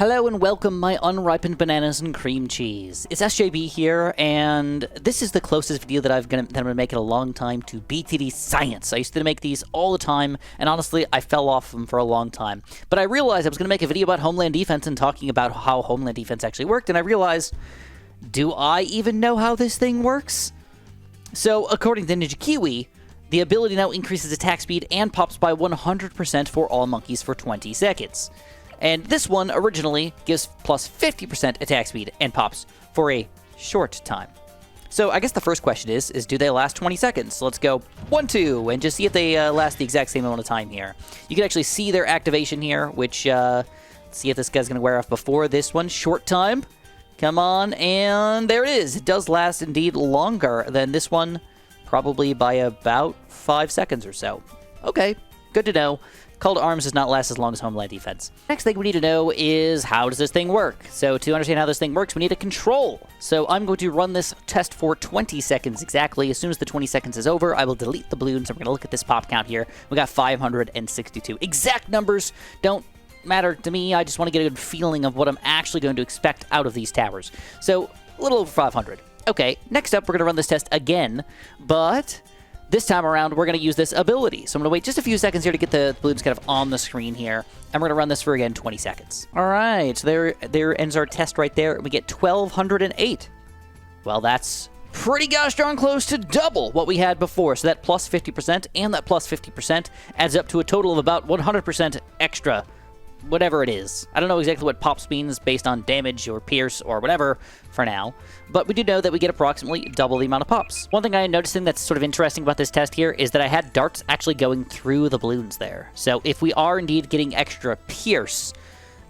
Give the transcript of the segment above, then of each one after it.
Hello and welcome, my unripened bananas and cream cheese. It's SJB here, and this is the closest video that I'm gonna make in a long time to BTD science. I used to make these all the time, and honestly, I fell off them for a long time. But I realized I was gonna make a video about Homeland Defense and talking about how Homeland Defense actually worked, and I realized, do I even know how this thing works? So, according to Ninja Kiwi, the ability now increases attack speed and pops by 100% for all monkeys for 20 seconds. And this one originally gives plus 50% attack speed and pops for a short time. So I guess the first question is do they last 20 seconds? So let's go 1, 2, and just see if they last the exact same amount of time here. You can actually see their activation here, which, let's see if this guy's going to wear off before this one. Short time. Come on, and there it is. It does last indeed longer than this one, probably by about 5 seconds or so. Okay, good to know. Call to Arms does not last as long as Homeland Defense. Next thing we need to know is how does this thing work? So to understand how this thing works, we need a control. So I'm going to run this test for 20 seconds exactly. As soon as the 20 seconds is over, I will delete the balloons. And we're going to look at this pop count here. We got 562. Exact numbers don't matter to me. I just want to get a good feeling of what I'm actually going to expect out of these towers. So a little over 500. Okay, next up, we're going to run this test again, but this time around, we're going to use this ability. So I'm going to wait just a few seconds here to get the balloons kind of on the screen here. And we're going to run this for, again, 20 seconds. All right, so there ends our test right there. We get 1,208. Well, that's pretty gosh darn close to double what we had before. So that plus 50% and that plus 50% adds up to a total of about 100% extra, whatever it is. I don't know exactly what pops means based on damage or pierce or whatever for now, but we do know that we get approximately double the amount of pops. One thing I am noticing that's sort of interesting about this test here is that I had darts actually going through the balloons there. So if we are indeed getting extra pierce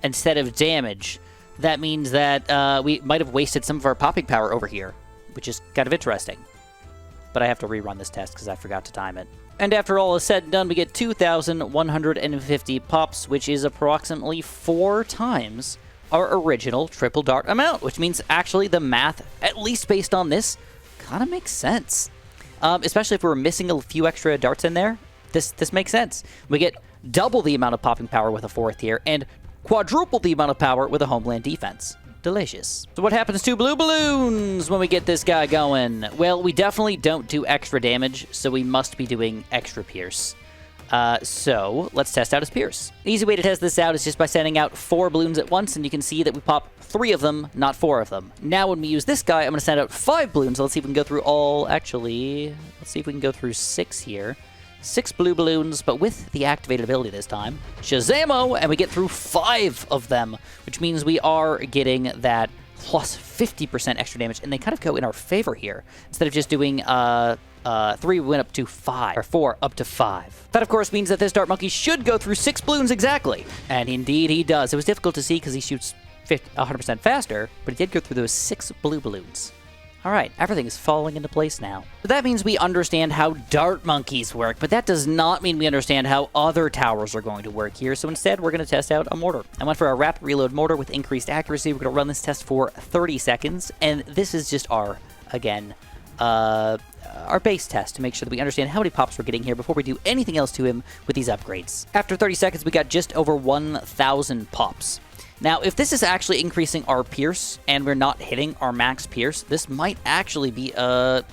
instead of damage, that means that we might have wasted some of our popping power over here, which is kind of interesting. But I have to rerun this test because I forgot to time it. And after all is said and done, we get 2,150 pops, which is approximately 4 times our original triple dart amount, which means actually the math, at least based on this, kind of makes sense. Especially if we're missing a few extra darts in there, this makes sense. We get double the amount of popping power with a 4th here, and quadruple the amount of power with a Homeland Defense. Delicious. So what happens to blue balloons when we get this guy going? Well, we definitely don't do extra damage, so we must be doing extra pierce. So let's test out his pierce. The easy way to test this out is just by sending out 4 balloons at once, and you can see that we pop 3 of them, not 4 of them. Now when we use this guy, I'm going to send out 5 balloons. So let's see if we can go through all, actually, let's see if we can go through 6 here. 6 blue balloons, but with the activated ability this time. Shazamo! And we get through 5 of them, which means we are getting that plus 50% extra damage, and they kind of go in our favor here. Instead of just doing 3, we went up to 5, or 4 up to 5. That, of course, means that this dart monkey should go through 6 balloons exactly. And indeed he does. It was difficult to see because he shoots 100% faster, but he did go through those 6 blue balloons. All right, everything is falling into place now. So that means we understand how dart monkeys work, but that does not mean we understand how other towers are going to work here. So instead, we're going to test out a mortar. I went for a rapid reload mortar with increased accuracy. We're going to run this test for 30 seconds, and this is just our, again, our base test to make sure that we understand how many pops we're getting here before we do anything else to him with these upgrades. After 30 seconds, we got just over 1,000 pops. Now, if this is actually increasing our pierce and we're not hitting our max pierce, this might actually be a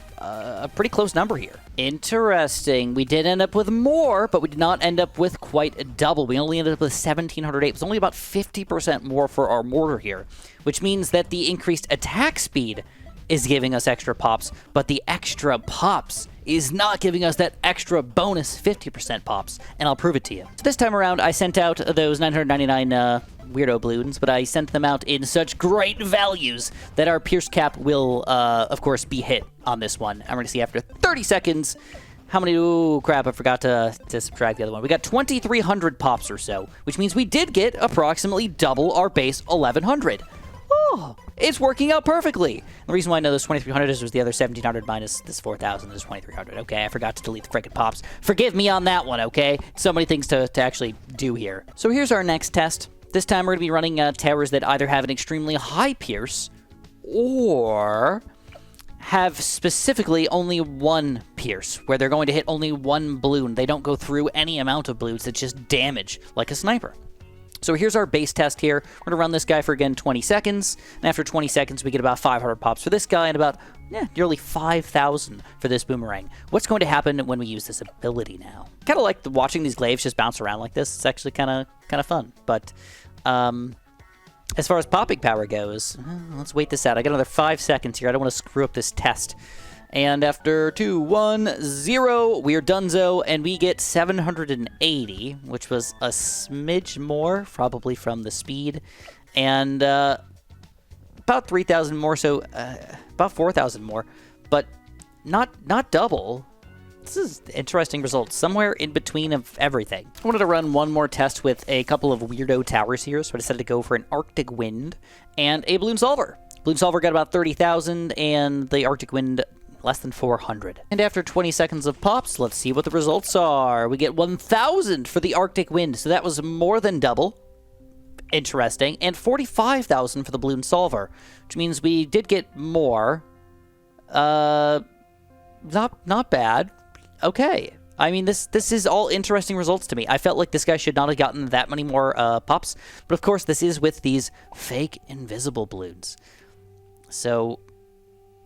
pretty close number here. Interesting. We did end up with more, but we did not end up with quite a double. We only ended up with 1,708. It was only about 50% more for our mortar here, which means that the increased attack speed is giving us extra pops, but the extra pops is not giving us that extra bonus 50% pops, and I'll prove it to you. So this time around, I sent out those 999 weirdo balloons, but I sent them out in such great values that our pierce cap will, of course, be hit on this one. I'm going to see after 30 seconds how many... Ooh, crap, I forgot to subtract the other one. We got 2,300 pops or so, which means we did get approximately double our base 1,100. Oh, it's working out perfectly. The reason why I know those 2,300 is was the other 1,700 minus this 4,000 is 2,300. Okay, I forgot to delete the frickin' pops. Forgive me on that one, okay? So many things to actually do here. So here's our next test. This time we're going to be running towers that either have an extremely high pierce or have specifically only 1 pierce, where they're going to hit only 1 balloon. They don't go through any amount of balloons. It's just damage, like a sniper. So here's our base test here. We're going to run this guy for, again, 20 seconds. And after 20 seconds, we get about 500 pops for this guy and about nearly 5,000 for this boomerang. What's going to happen when we use this ability now? Kind of like watching these glaives just bounce around like this. It's actually kind of fun. But as far as popping power goes, let's wait this out. I got another 5 seconds here. I don't want to screw up this test. And after 2, 1, 0, we are donezo, and we get 780, which was a smidge more, probably from the speed, and about 3,000 more, so about 4,000 more, but not double. This is interesting results, somewhere in between of everything. I wanted to run one more test with a couple of weirdo towers here, so I decided to go for an Arctic Wind and a Bloon Solver. Bloon Solver got about 30,000, and the Arctic Wind less than 400. And after 20 seconds of pops, let's see what the results are. We get 1,000 for the Arctic Wind, so that was more than double. Interesting. And 45,000 for the Bloon Solver, which means we did get more. Not bad. Okay. I mean, this is all interesting results to me. I felt like this guy should not have gotten that many more pops, but of course this is with these fake invisible balloons. So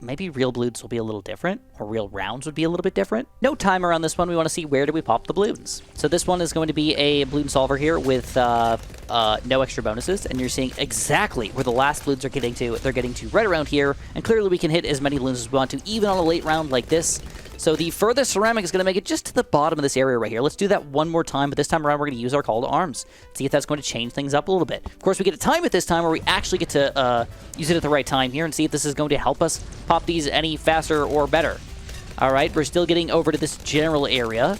maybe real balloons will be a little different, or real rounds would be a little bit different. No timer on this one. We want to see where do we pop the balloons. So this one is going to be a Bloon Solver here with no extra bonuses, and you're seeing exactly where the last balloons are getting to. They're getting to right around here, and clearly we can hit as many balloons as we want to, even on a late round like this. So the furthest ceramic is going to make it just to the bottom of this area right here. Let's do that one more time, but this time around we're going to use our call to arms. See if that's going to change things up a little bit. Of course, we get to time it this time where we actually get to use it at the right time here and see if this is going to help us pop these any faster or better. All right, we're still getting over to this general area,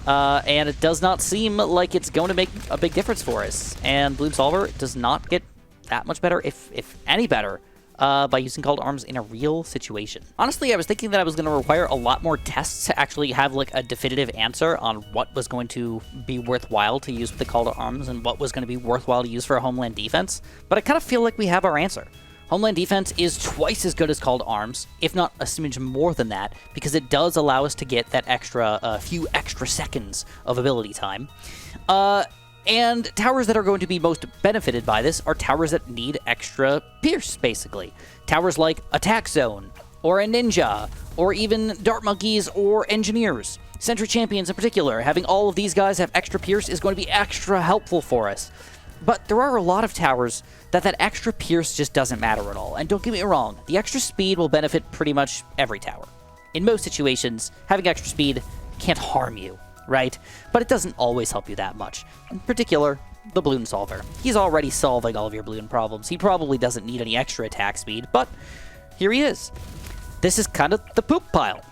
and it does not seem like it's going to make a big difference for us. And Bloon Solver does not get that much better, if any better, by using call to arms in a real situation. Honestly, I was thinking that I was going to require a lot more tests to actually have like a definitive answer on what was going to be worthwhile to use with the call to arms and what was going to be worthwhile to use for a Homeland Defense, but I kind of feel like we have our answer. Homeland Defense is twice as good as call to arms, if not a smidge more than that, because it does allow us to get that extra, few extra seconds of ability time. And towers that are going to be most benefited by this are towers that need extra pierce, basically. Towers like Attack Zone, or a Ninja, or even Dart Monkeys or Engineers. Sentry Champions in particular, having all of these guys have extra pierce is going to be extra helpful for us. But there are a lot of towers that extra pierce just doesn't matter at all. And don't get me wrong, the extra speed will benefit pretty much every tower. In most situations, having extra speed can't harm you, right? But it doesn't always help you that much. In particular, the Bloon Solver. He's already solving all of your balloon problems. He probably doesn't need any extra attack speed, but here he is. This is kind of the poop pile.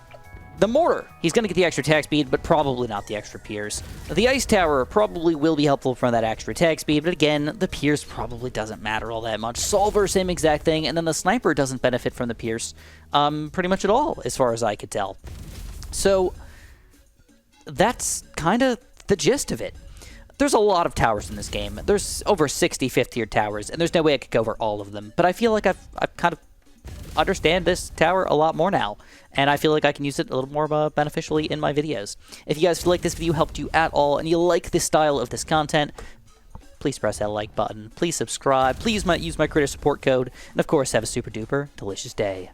The Mortar, he's going to get the extra attack speed, but probably not the extra pierce. The Ice Tower probably will be helpful for that extra attack speed, but again, the pierce probably doesn't matter all that much. Solver, same exact thing, and then the Sniper doesn't benefit from the pierce pretty much at all, as far as I could tell. So that's kind of the gist of it. There's a lot of towers in this game. There's over 60 5th-tier towers, and there's no way I could go over all of them. But I feel like I've kind of understand this tower a lot more now, and I feel like I can use it a little more beneficially in my videos. If you guys feel like this video helped you at all, and you like this style of this content, please press that like button, please subscribe, please use my creator support code, and of course have a super duper delicious day.